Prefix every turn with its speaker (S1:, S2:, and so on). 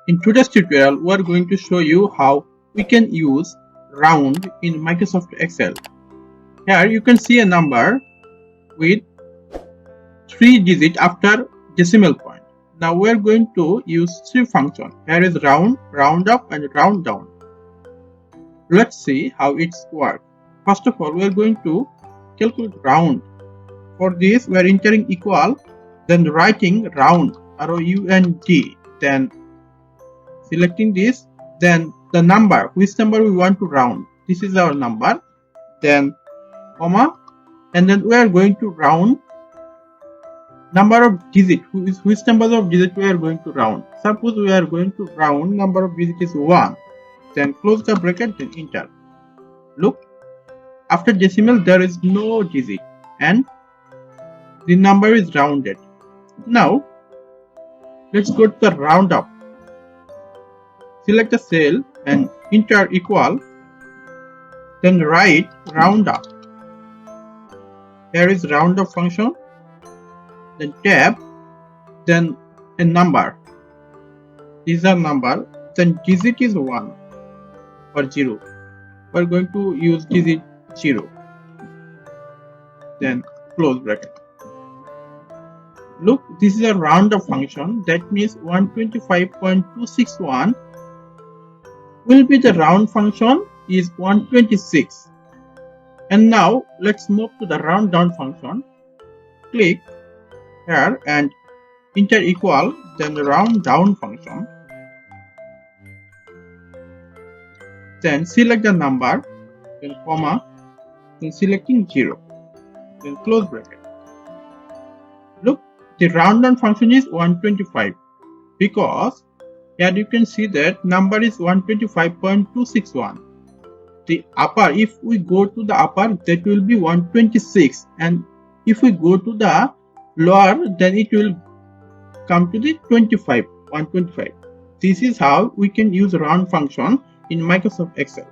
S1: In today's tutorial, we are going to show you how we can use round in Microsoft Excel. Here you can see a number with 3 digits after decimal point. Now we are going to use 3 functions. Here is round, round up and round down. Let's see how it's work. First of all, we are going to calculate round. For this, we are entering equal, then writing round, R-O-U-N-D, then selecting this, then the number, which number we want to round. This is our number, then comma, and then we are going to round number of digits, which number of digits we are going to round. Suppose we are going to round number of digits is 1, then close the bracket, then enter. Look, after decimal there is no digit and the number is rounded. Now let's go to the round up. Select the cell and enter equal, then write round up. Here is round up function, then tab, then a number. These are number, then digit is 1 or 0. We are going to use digit 0. Then close bracket. Look, this is a round up function. That means 125.261 will be the round function is 126. And now let's move to the round down function. Click here and enter equal, then the round down function. Then select the number, then comma, then selecting 0, then close bracket. Look, the round down function is 125 because here you can see that number is 125.261. The upper, if we go to the upper, that will be 126, and if we go to the lower, then it will come to the 125. This is how we can use round function in Microsoft Excel.